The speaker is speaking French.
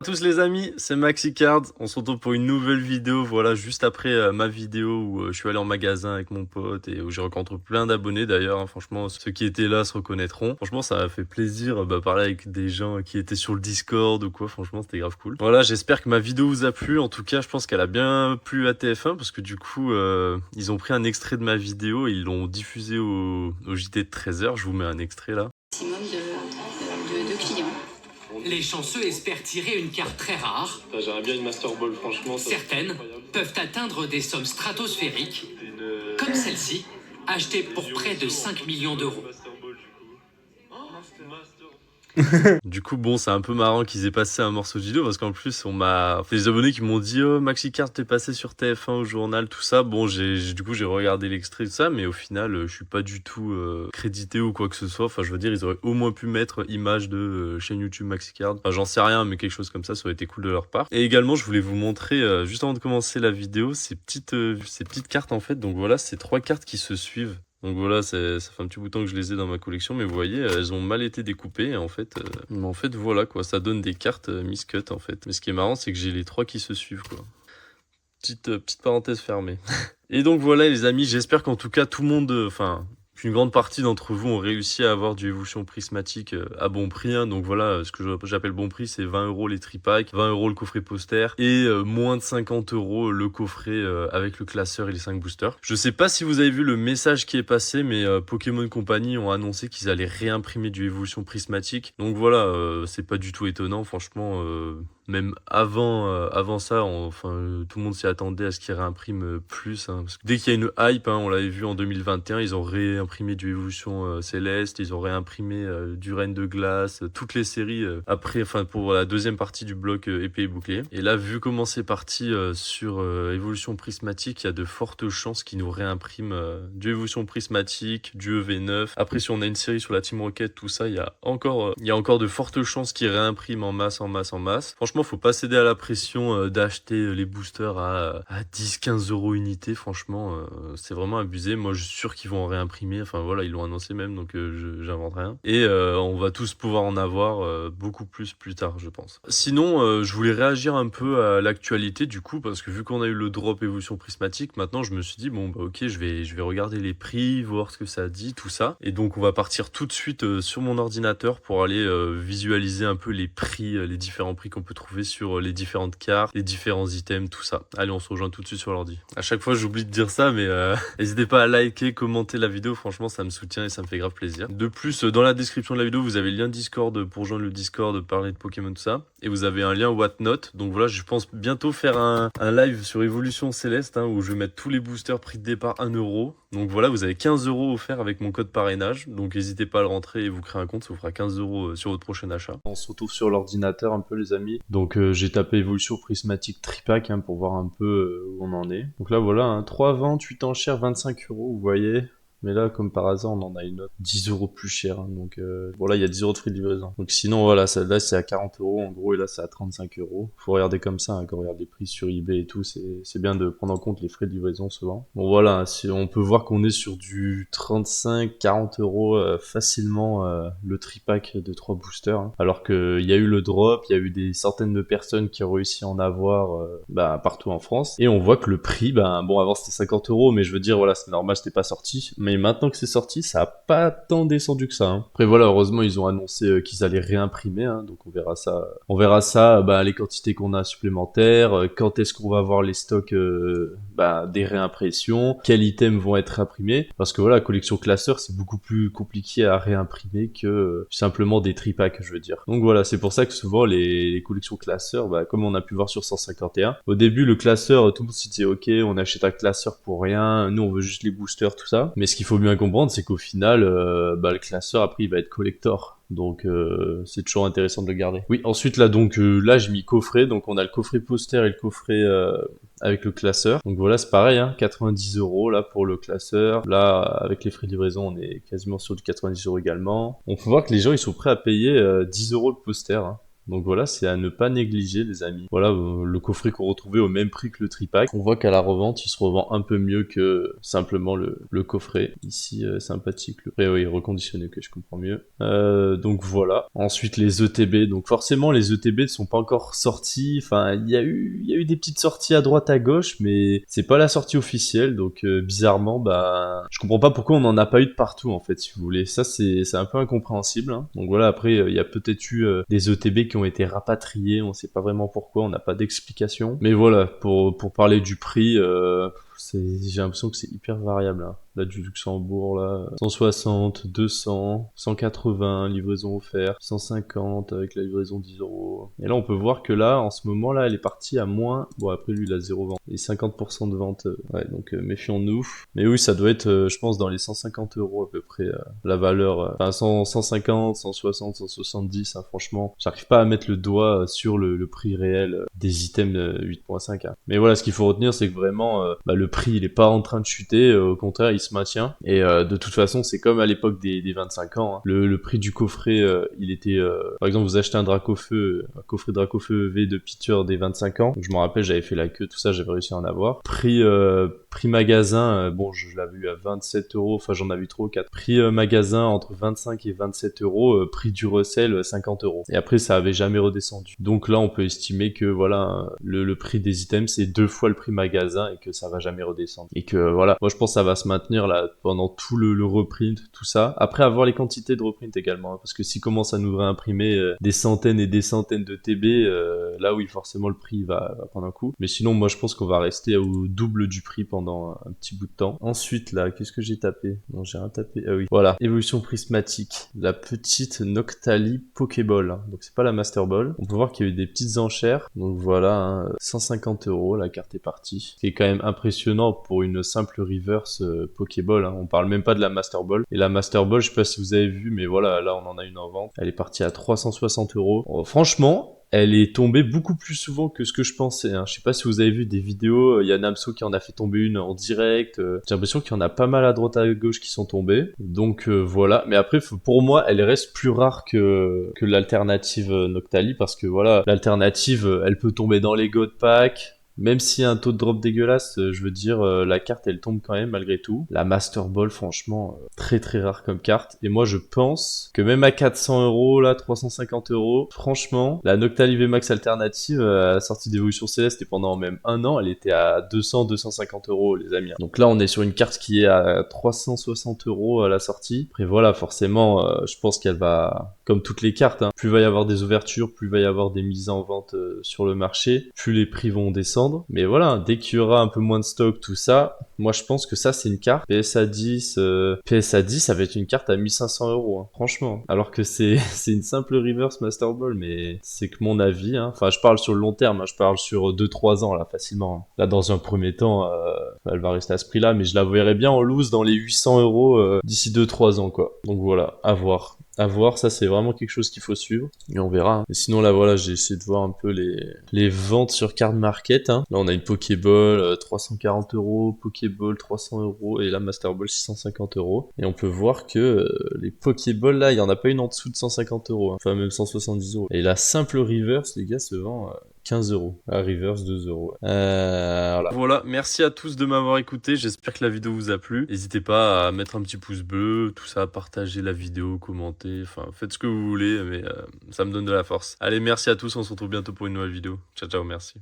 À tous les amis, c'est MaxiCard, on se retrouve pour une nouvelle vidéo, voilà, juste après ma vidéo où je suis allé en magasin avec mon pote et où j'ai rencontré plein d'abonnés d'ailleurs, hein. Franchement, ceux qui étaient là se reconnaîtront. Franchement, ça m'a fait plaisir parler avec des gens qui étaient sur le Discord ou quoi, franchement, c'était grave cool. Voilà, j'espère que ma vidéo vous a plu, en tout cas, je pense qu'elle a bien plu à TF1 parce que du coup, ils ont pris un extrait de ma vidéo et ils l'ont diffusé au JT de 13h, je vous mets un extrait là. Maximum de clients. Les chanceux espèrent tirer une carte très rare. J'aimerais bien une Master Ball, franchement. Certaines peuvent atteindre des sommes stratosphériques, comme celle-ci, achetée pour près de 5 millions d'euros. Du coup, bon, c'est un peu marrant qu'ils aient passé un morceau de vidéo parce qu'en plus, on m'a fait des abonnés qui m'ont dit oh, MaxiCard t'es passé sur TF1 au journal, tout ça. Bon, du coup, j'ai regardé l'extrait de ça, mais au final, je suis pas du tout crédité ou quoi que ce soit. Enfin, je veux dire, ils auraient au moins pu mettre image de chaîne YouTube MaxiCard. Enfin, j'en sais rien, mais quelque chose comme ça aurait été cool de leur part. Et également, je voulais vous montrer, juste avant de commencer la vidéo, ces petites cartes en fait. Donc voilà, ces 3 cartes qui se suivent. Donc voilà, ça fait un petit bout de temps que je les ai dans ma collection, mais vous voyez, elles ont mal été découpées. Et en fait, voilà quoi, ça donne des cartes miscut en fait. Mais ce qui est marrant, c'est que j'ai les 3 qui se suivent quoi. Petite parenthèse fermée. Et donc voilà les amis, j'espère qu'en tout cas tout le monde, qu'une grande partie d'entre vous ont réussi à avoir du évolution prismatique à bon prix. Hein. Donc voilà, ce que j'appelle bon prix, c'est 20 € les tripacks, 20 € le coffret poster et moins de 50 € le coffret avec le classeur et les 5 boosters. Je sais pas si vous avez vu le message qui est passé, mais Pokémon Company ont annoncé qu'ils allaient réimprimer du évolution prismatique. Donc voilà, c'est pas du tout étonnant, franchement. Même avant ça, tout le monde s'y attendait à ce qu'ils réimpriment plus. Hein, parce que dès qu'il y a une hype, hein, on l'avait vu en 2021, ils ont réimprimé du Évolution Céleste, ils ont réimprimé du Reine de Glace, toutes les séries après, pour la deuxième partie du bloc épée et bouclier. Et là, vu comment c'est parti sur Évolution Prismatique, il y a de fortes chances qu'ils nous réimpriment du Évolution Prismatique, du EV9. Après, si on a une série sur la Team Rocket, tout ça, il y a encore de fortes chances qu'ils réimpriment en masse. Franchement, faut pas céder à la pression d'acheter les boosters à 10-15 € unité. Franchement, c'est vraiment abusé. Moi, je suis sûr qu'ils vont en réimprimer. Enfin voilà, ils l'ont annoncé même, donc j'invente rien. Et on va tous pouvoir en avoir beaucoup plus tard, je pense. Sinon, je voulais réagir un peu à l'actualité du coup, parce que vu qu'on a eu le drop évolution prismatique, maintenant je me suis dit bon bah ok, je vais regarder les prix, voir ce que ça dit, tout ça. Et donc on va partir tout de suite sur mon ordinateur pour aller visualiser un peu les prix, les différents prix qu'on peut trouver sur les différentes cartes, les différents items, tout ça. Allez, on se rejoint tout de suite sur l'ordi. À chaque fois, j'oublie de dire ça, mais n'hésitez pas à liker, commenter la vidéo. Franchement, ça me soutient et ça me fait grave plaisir. De plus, dans la description de la vidéo, vous avez le lien Discord pour joindre le Discord, parler de Pokémon, tout ça. Et vous avez un lien Whatnot. Donc voilà, je pense bientôt faire un live sur Évolution Céleste, hein, où je vais mettre tous les boosters prix de départ 1 €. Donc voilà, vous avez 15 € offerts avec mon code parrainage. Donc n'hésitez pas à le rentrer et vous créer un compte, ça vous fera 15 € sur votre prochain achat. On se retrouve sur l'ordinateur un peu les amis. Donc j'ai tapé Évolution Prismatique Tripack pour voir un peu où on en est. Donc là voilà, hein, 3 ventes, 8 enchères, 25 €, vous voyez. Mais là, comme par hasard, on en a une autre 10 € plus cher. Hein, donc bon là, il y a 10 € de frais de livraison. Donc sinon, voilà, là c'est à 40 € en gros, et là c'est à 35 €. Faut regarder comme ça, hein, quand on regarde les prix sur eBay et tout, c'est bien de prendre en compte les frais de livraison souvent. Bon voilà, hein, on peut voir qu'on est sur du 35-40 € facilement le tripack de 3 boosters. Hein. Alors qu'il y a eu le drop, il y a eu des centaines de personnes qui ont réussi à en avoir partout en France. Et on voit que le prix, bon avant c'était 50 €, mais je veux dire, voilà, c'est normal, c'était pas sorti. Mais maintenant que c'est sorti, ça a pas tant descendu que ça. Hein. Après voilà, heureusement ils ont annoncé qu'ils allaient réimprimer, hein, donc on verra ça. Les quantités qu'on a supplémentaires, quand est-ce qu'on va avoir les stocks des réimpressions, quels items vont être imprimés. Parce que voilà, collection classeur, c'est beaucoup plus compliqué à réimprimer que simplement des tripacks, je veux dire. Donc voilà, c'est pour ça que souvent les collections classeurs, comme on a pu voir sur 151, au début le classeur, tout le monde se disait ok, on achète un classeur pour rien, nous on veut juste les boosters, tout ça. Mais ce qu'il faut bien comprendre, c'est qu'au final, le classeur après il va être collector. Donc c'est toujours intéressant de le garder. Oui, ensuite là là j'ai mis coffret, donc on a le coffret poster et le coffret avec le classeur. Donc voilà, c'est pareil, hein, 90 € là pour le classeur. Là avec les frais de livraison, on est quasiment sur du 90 € également. On peut voir que les gens ils sont prêts à payer 10 € le poster. Hein. Donc voilà, c'est à ne pas négliger les amis. Voilà, le coffret qu'on retrouvait au même prix que le tripack. On voit qu'à la revente, il se revend un peu mieux que simplement le coffret. Ici, sympathique. Oui, reconditionné, que je comprends mieux. Donc voilà. Ensuite, les ETB. Donc forcément, les ETB ne sont pas encore sortis. Enfin, il y a eu des petites sorties à droite, à gauche, mais c'est pas la sortie officielle. Donc bizarrement, bah, je comprends pas pourquoi on n'en a pas eu de partout en fait, si vous voulez. Ça, c'est un peu incompréhensible. Hein. Donc voilà, après, il y a peut-être eu des ETB qui ont été rapatriés. On sait pas vraiment pourquoi. On n'a pas d'explication. Mais voilà, pour parler du prix. J'ai l'impression que c'est hyper variable. Hein. Là, du Luxembourg, là, 160, 200, 180, livraison offerte, 150 avec la livraison 10 euros. Et là, on peut voir que là, en ce moment, là, elle est partie à moins. Bon, après, lui, il a 0 vente. Et 50% de vente. Ouais, donc méfions-nous. Mais oui, ça doit être, je pense, dans les 150 euros à peu près, la valeur. Enfin, 150, 160, 170, hein, franchement. J'arrive pas à mettre le doigt sur le prix réel des items 8.5. Hein. Mais voilà, ce qu'il faut retenir, c'est que vraiment, le prix, il est pas en train de chuter. Au contraire, il se maintient. Et de toute façon, c'est comme à l'époque des 25 ans. Hein. Le prix du coffret, il était... par exemple, vous achetez un coffret Dracofeu V de Picture des 25 ans. Donc, je me rappelle, j'avais fait la queue, tout ça, j'avais réussi à en avoir. Prix magasin, bon, je l'avais eu à 27 euros. Enfin, j'en avais eu 3 ou 4. Prix magasin entre 25 et 27 euros. Prix du recel, 50 euros. Et après, ça avait jamais redescendu. Donc là, on peut estimer que, voilà, le prix des items, c'est 2 fois le prix magasin et que ça va jamais redescendre. Et que, voilà, moi, je pense que ça va se maintenir là pendant tout le reprint, tout ça. Après, avoir les quantités de reprint également, hein, parce que s'ils commencent à nous réimprimer des centaines et des centaines de TB, là oui, forcément le prix va prendre un coup. Mais sinon, moi je pense qu'on va rester au double du prix pendant un petit bout de temps. Ensuite, là, qu'est-ce que j'ai tapé? Non, j'ai rien tapé. Ah oui, voilà, évolution prismatique, la petite Noctali Pokéball. Hein. Donc c'est pas la Master Ball. On peut voir qu'il y a eu des petites enchères. Donc voilà, hein, 150 euros, la carte est partie. C'est quand même impressionnant pour une simple reverse Pokéball, hein. On parle même pas de la Master Ball. Et la Master Ball, je sais pas si vous avez vu, mais voilà, là on en a une en vente. Elle est partie à 360 euros. Oh, franchement, elle est tombée beaucoup plus souvent que ce que je pensais. Hein. Je sais pas si vous avez vu des vidéos, il y a Namso qui en a fait tomber une en direct. J'ai l'impression qu'il y en a pas mal à droite à gauche qui sont tombés. Donc voilà. Mais après, pour moi, elle reste plus rare que l'alternative Noctali parce que voilà, l'alternative, elle peut tomber dans les God Pack. Même s'il y a un taux de drop dégueulasse, je veux dire, la carte elle tombe quand même malgré tout. La Master Ball, franchement, très très rare comme carte. Et moi je pense que même à 400 euros, là, 350 euros, franchement, la Noctali VMAX alternative, à la sortie d'Évolution Céleste et pendant même un an, elle était à 200-250 euros, les amis. Donc là, on est sur une carte qui est à 360 euros à la sortie. Après voilà, forcément, je pense qu'elle va, comme toutes les cartes, hein, plus il va y avoir des ouvertures, plus il va y avoir des mises en vente sur le marché, plus les prix vont descendre. Mais voilà, dès qu'il y aura un peu moins de stock, tout ça, moi je pense que ça c'est une carte PSA 10, PSA 10 ça va être une carte à 1500 euros, hein, franchement. Alors que c'est une simple reverse Master Ball, mais c'est que mon avis, hein. Enfin je parle sur le long terme, hein, je parle sur 2-3 ans là facilement. Hein. Là dans un premier temps, elle va rester à ce prix-là, mais je la verrai bien en loose dans les 800 euros d'ici 2-3 ans quoi. Donc voilà, à voir. À voir, ça c'est vraiment quelque chose qu'il faut suivre et on verra. Hein. Et sinon là voilà, j'ai essayé de voir un peu les ventes sur Card Market. Hein. Là on a une Pokéball 340 euros, Pokéball 300 euros et la Master Ball 650 euros. Et on peut voir que les Pokéballs là, il y en a pas une en dessous de 150 euros, hein. Enfin même 170 euros. Et la simple reverse les gars se vend 15 euros. La reverse 2 euros. Voilà, merci à tous de m'avoir écouté. J'espère que la vidéo vous a plu. N'hésitez pas à mettre un petit pouce bleu, tout ça, partager la vidéo, commenter. Enfin, faites ce que vous voulez, mais ça me donne de la force. Allez, merci à tous. On se retrouve bientôt pour une nouvelle vidéo. Ciao, ciao, merci.